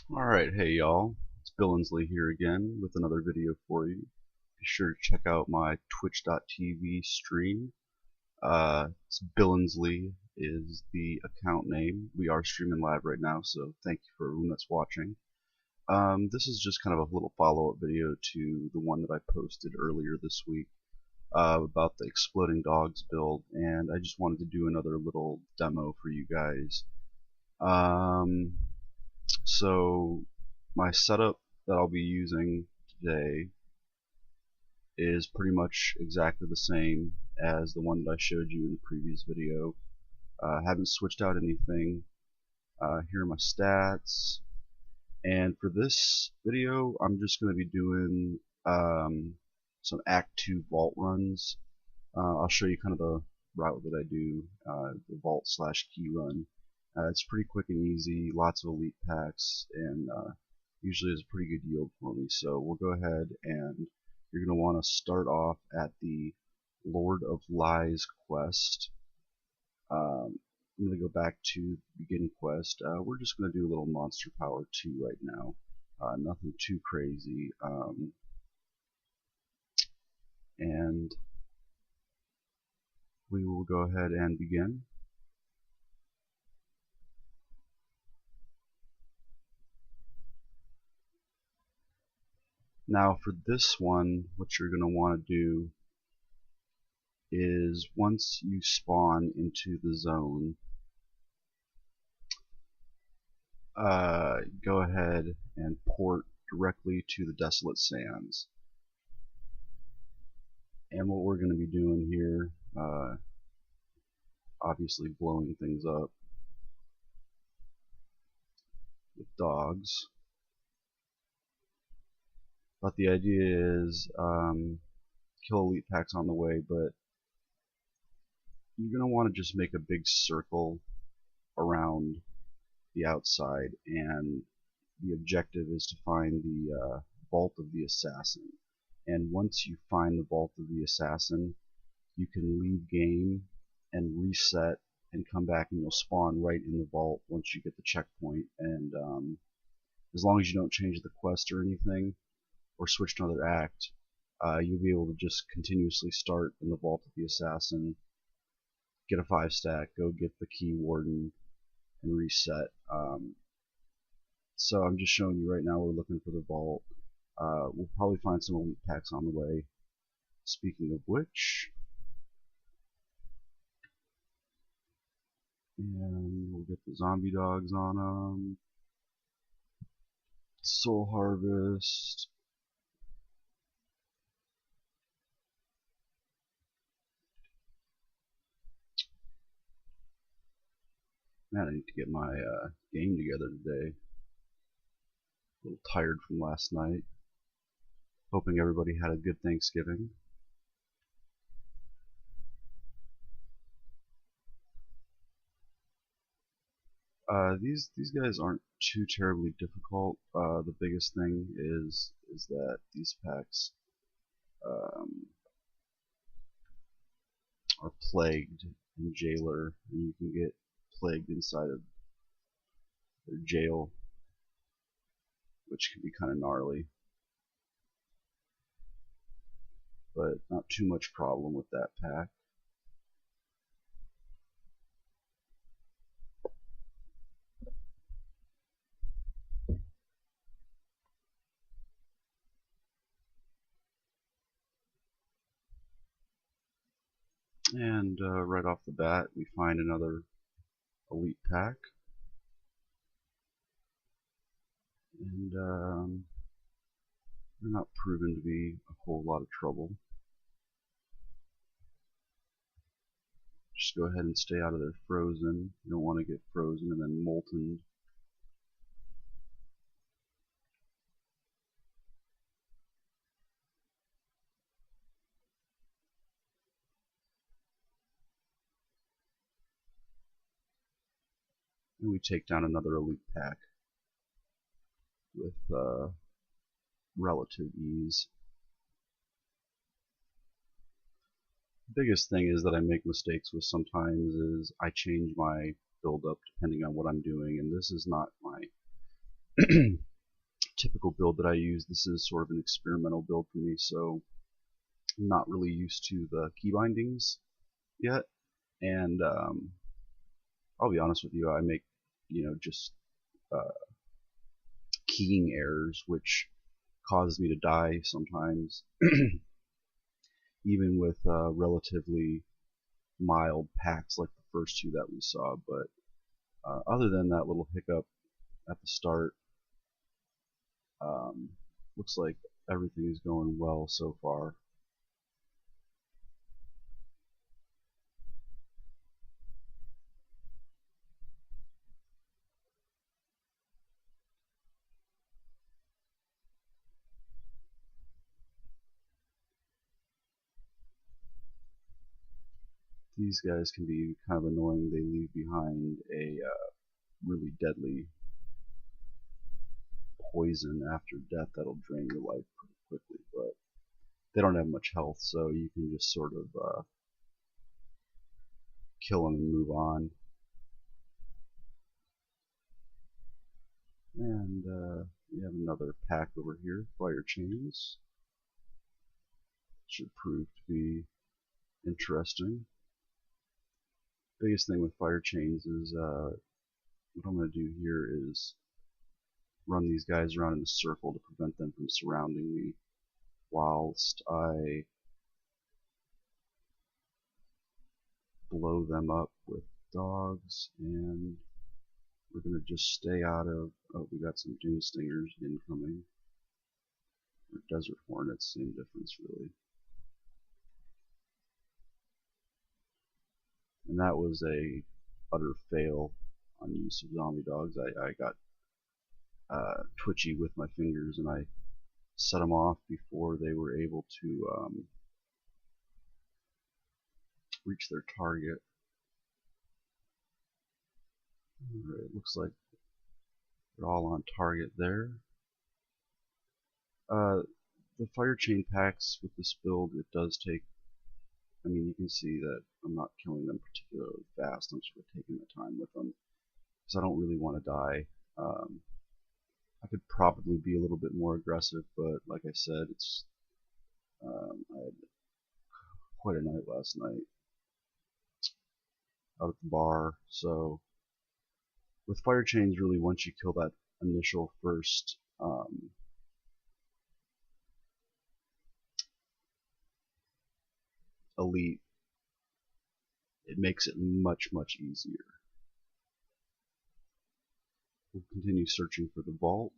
Alright, hey y'all, it's Bilansley here again with another video for you. Be sure to check out my twitch.tv stream. It's Bilansley is the account name. We are streaming live right now, so thank you for everyone that's watching. This is just kind of a little follow-up video to the one that I posted earlier this week about the Exploding Dogs build, and I just wanted to do another little demo for you guys. So my setup that I'll be using today is pretty much exactly the same as the one that I showed you in the previous video. Haven't switched out anything. Here are my stats, and for this video I'm just going to be doing some Act 2 vault runs. I'll show you kind of the route that I do, the vault / key run. It's pretty quick and easy, lots of elite packs, and usually is a pretty good yield for me. So we'll go ahead, and you're going to want to start off at the Lord of Lies quest. I'm going to go back to the beginning quest. We're just going to do a little Monster Power 2 right now. Nothing too crazy. And we will go ahead and begin. Now for this one, what you're going to want to do is once you spawn into the zone, go ahead and port directly to the Desolate Sands. And what we're going to be doing here, obviously blowing things up with dogs. But the idea is kill elite packs on the way, but you're going to want to just make a big circle around the outside, and the objective is to find the Vault of the Assassin. And once you find the Vault of the Assassin, you can leave game and reset and come back, and you'll spawn right in the vault once you get the checkpoint. And as long as you don't change the quest or anything, or switch to another act, you'll be able to just continuously start in the Vault of the Assassin, get a 5-stack, go get the Key Warden, and reset. So I'm just showing you right now we're looking for the vault. We'll probably find some elite packs on the way. Speaking of which, and we'll get the zombie dogs on them. Soul Harvest. Man, I need to get my game together today. A little tired from last night. Hoping everybody had a good Thanksgiving. These guys aren't too terribly difficult. The biggest thing is that these packs are plagued in Jailer, and you can get plagued inside of their jail, which can be kind of gnarly, but not too much problem with that pack. And right off the bat, we find another elite pack, and they're not proven to be a whole lot of trouble. Just go ahead and stay out of their frozen. You don't want to get frozen and then molten. And we take down another elite pack with relative ease. The biggest thing is that I make mistakes with sometimes is I change my build up depending on what I'm doing, and this is not my typical build that I use. This is sort of an experimental build for me, so I'm not really used to the key bindings yet. And I'll be honest with you, I make, just uh, keying errors, which causes me to die sometimes, even with relatively mild packs like the first two that we saw. But other than that little hiccup at the start, looks like everything is going well so far. These guys can be kind of annoying. They leave behind a really deadly poison after death that'll drain your life pretty quickly, but they don't have much health, so you can just sort of kill them and move on. And we have another pack over here, fire chains. Should prove to be interesting. Biggest thing with fire chains is what I'm going to do here is run these guys around in a circle to prevent them from surrounding me whilst I blow them up with dogs, and we're going to just stay out of, oh, we got some dune stingers incoming, or desert hornets, same difference really. And that was a utter fail on use of zombie dogs. I got twitchy with my fingers and I set them off before they were able to reach their target. Alright, looks like they're all on target there. The fire chain packs with this build, it does take, I mean, you can see that I'm not killing them particularly fast. I'm sort of taking my time with them because I don't really want to die. I could probably be a little bit more aggressive, but like I said, it's I had quite a night last night out at the bar. So with fire chains, really, once you kill that initial first elite, it makes it much easier. We'll continue searching for the vault.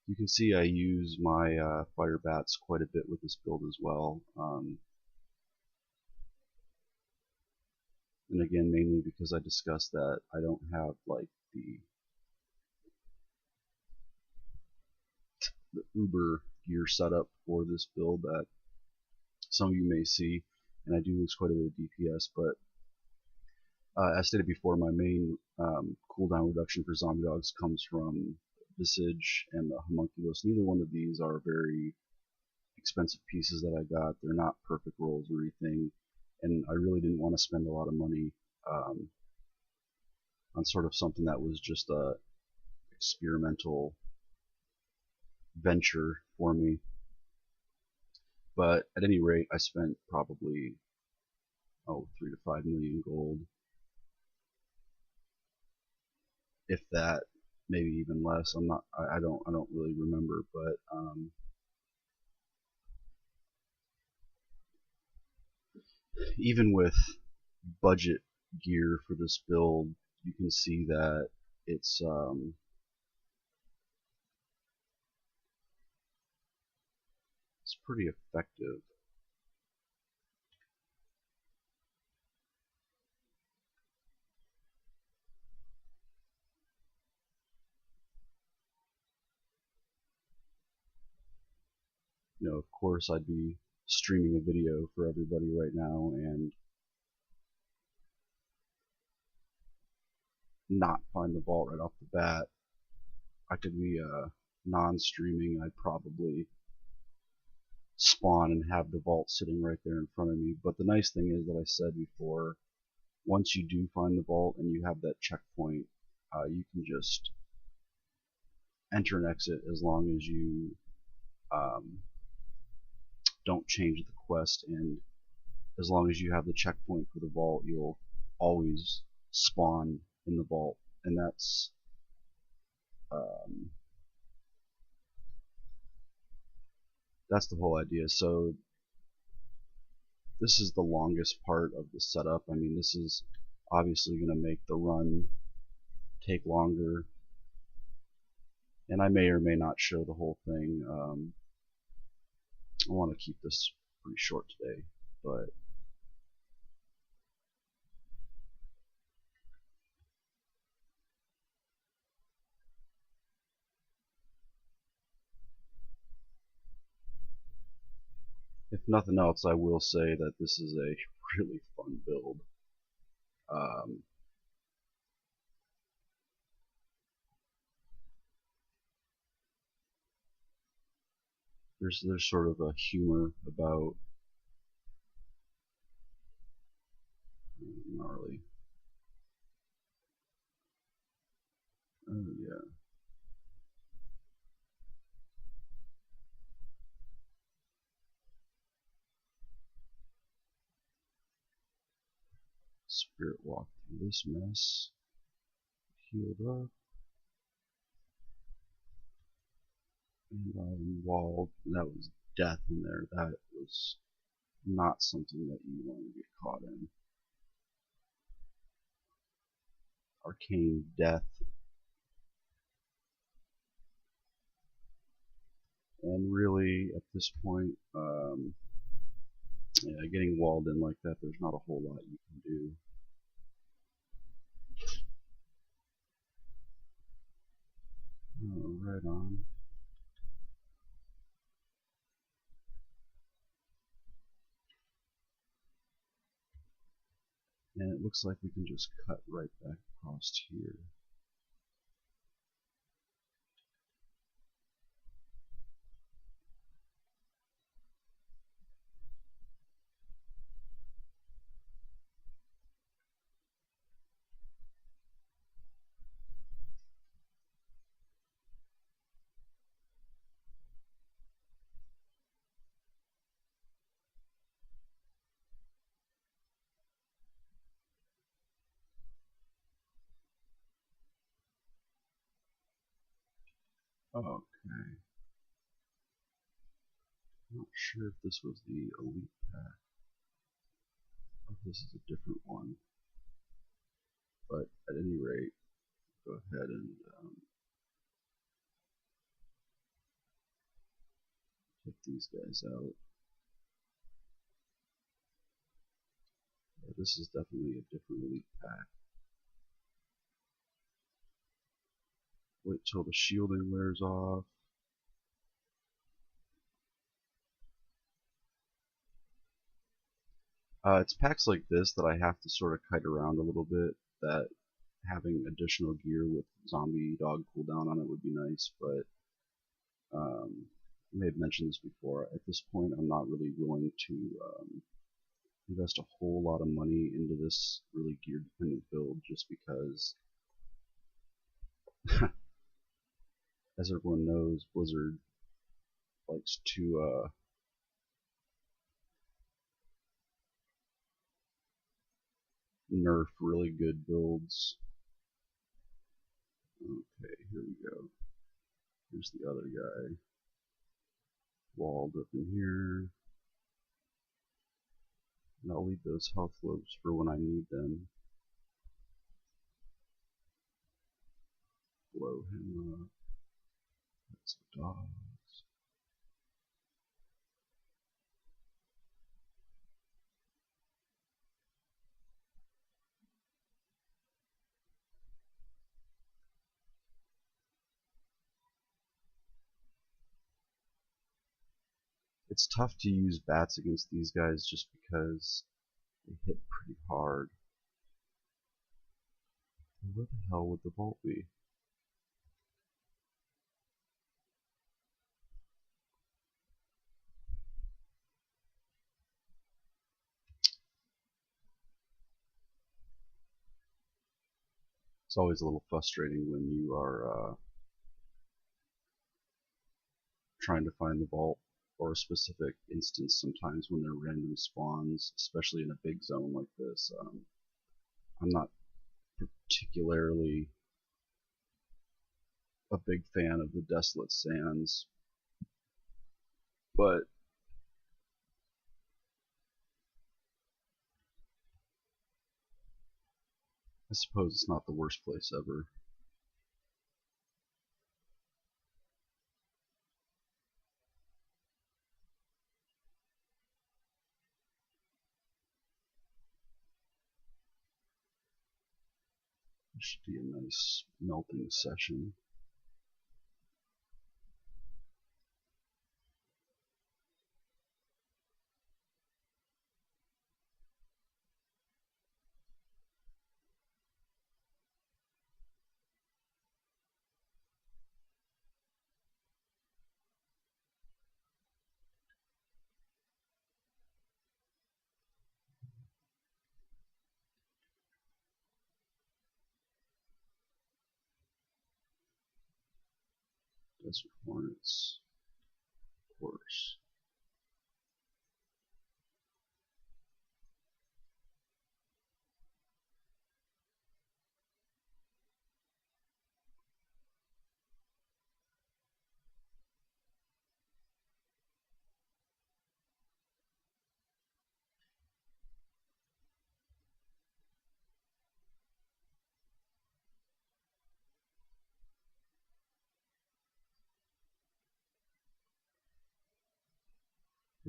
You can see I use my fire bats quite a bit with this build as well. And again, mainly because I discussed that I don't have like the uber gear setup for this build that some of you may see, and I do lose quite a bit of DPS, but as stated before, my main cooldown reduction for zombie dogs comes from Visage and the Homunculus. Neither one of these are very expensive pieces that I got. They're not perfect rolls or anything, and I really didn't want to spend a lot of money on sort of something that was just a experimental venture for me. But at any rate, I spent probably 3 to 5 million gold, if that, maybe even less. I don't really remember, but even with budget gear for this build, you can see that it's pretty effective. Of course, I'd be streaming a video for everybody right now and not find the vault right off the bat. I could be non-streaming. I'd probably spawn and have the vault sitting right there in front of me. But the nice thing is that I said before, once you do find the vault and you have that checkpoint, you can just enter and exit as long as you don't change the quest, and as long as you have the checkpoint for the vault, you'll always spawn in the vault, and that's the whole idea. So this is the longest part of the setup. I mean, this is obviously going to make the run take longer, and I may or may not show the whole thing. I want to keep this pretty short today, but if nothing else, I will say that this is a really fun build. Um, there's sort of a humor about gnarly. Oh yeah, spirit walk through this mess. Healed up, and I'm walled. That was death in there. That was not something that you want to get caught in. Arcane death. And really, at this point, yeah, getting walled in like that, there's not a whole lot you can do. Oh, right on. And it looks like we can just cut right back across here. Okay. Not sure if this was the elite pack, or if this is a different one. But at any rate, go ahead and take these guys out. Yeah, this is definitely a different elite pack. Wait till the shielding wears off. It's packs like this that I have to sort of kite around a little bit, that having additional gear with zombie dog cooldown on it would be nice, but I may have mentioned this before. At this point, I'm not really willing to invest a whole lot of money into this really gear dependent build, just because, as everyone knows, Blizzard likes to nerf really good builds. Okay, here we go. Here's the other guy. Walled up in here. And I'll leave those health lobes for when I need them. Blow him up. That's the dogs. It's tough to use bats against these guys just because they hit pretty hard. Where the hell would the vault be? It's always a little frustrating when you are trying to find the vault or a specific instance sometimes when they're random spawns, especially in a big zone like this. I'm not particularly a big fan of the Desolate Sands, but I suppose it's not the worst place ever. It should be a nice melting session. Desert Hornets, of course.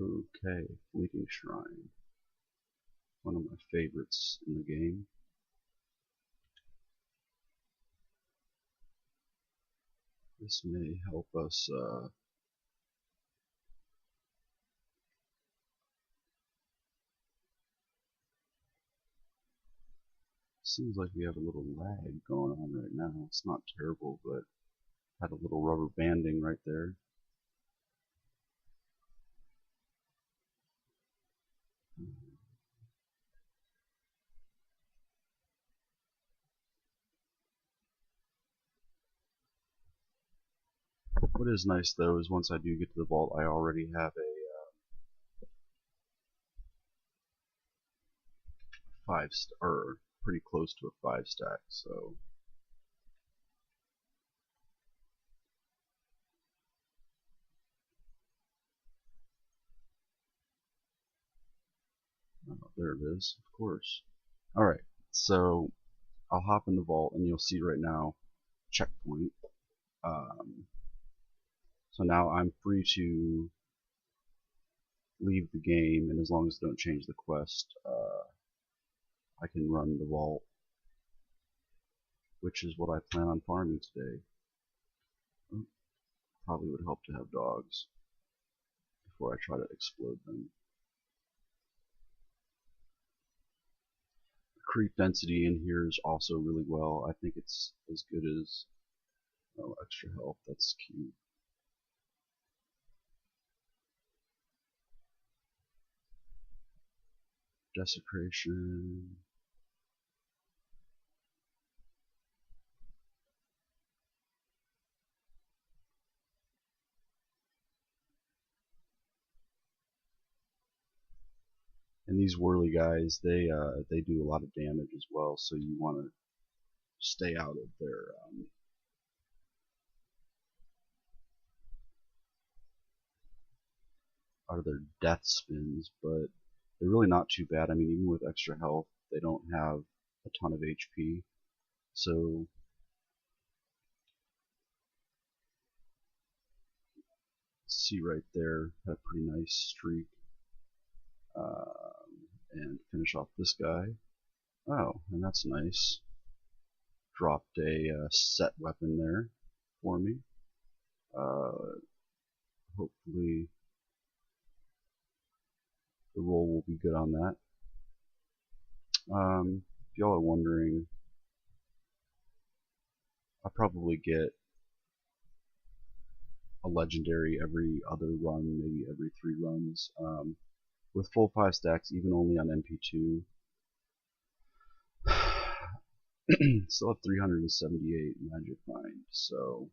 Okay, Fleeting Shrine. One of my favorites in the game. This may help us seems like we have a little lag going on right now. It's not terrible, but had a little rubber banding right there. What is nice though is once I do get to the vault, I already have a 5 or pretty close to a 5 stack. So there it is, of course. All right, so I'll hop in the vault, and you'll see right now checkpoint. So now I'm free to leave the game, and as long as I don't change the quest, I can run the vault, which is what I plan on farming today. Probably would help to have dogs before I try to explode them. The creep density in here is also really well. I think it's as good as extra health. That's cute. Desecration. And these whirly guys, they do a lot of damage as well, so you want to stay out of their death spins, but they're really not too bad. I mean, even with extra health, they don't have a ton of HP, so see right there, had a pretty nice streak. And finish off this guy. Oh, and that's nice. Dropped a set weapon there for me. Hopefully the roll will be good on that. If y'all are wondering, I probably get a legendary every other run, maybe every 3 runs. With full 5 stacks, even only on MP2, still have 378 magic find, so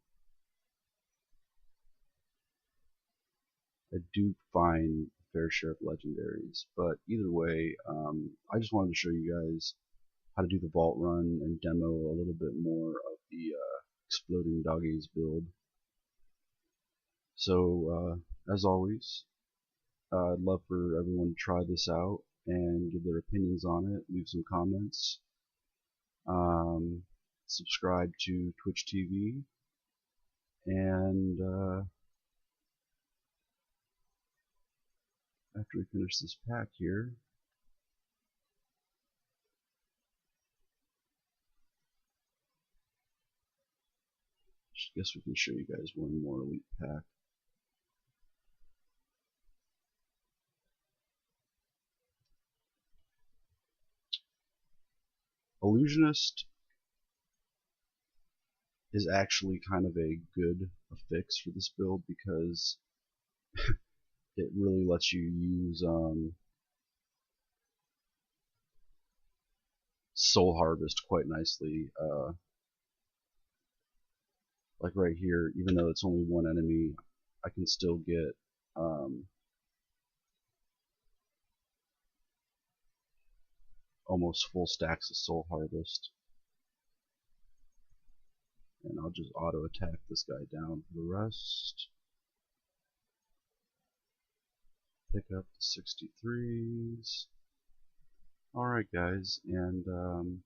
I do find a fair share of legendaries, but either way, I just wanted to show you guys how to do the vault run and demo a little bit more of the exploding doggies build. So as always, I'd love for everyone to try this out and give their opinions on it, leave some comments, um, subscribe to Twitch TV, and after we finish this pack here, I guess we can show you guys one more elite pack. Illusionist is actually kind of a good fix for this build because it really lets you use Soul Harvest quite nicely. Like right here, even though it's only one enemy, I can still get almost full stacks of Soul Harvest. And I'll just auto attack this guy down for the rest. Pick up the 63s. Alright guys, and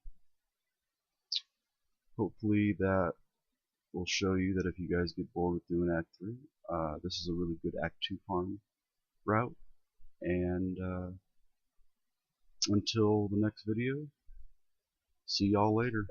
hopefully that will show you that if you guys get bored with doing Act 3, this is a really good Act 2 farm route. And until the next video, see y'all later.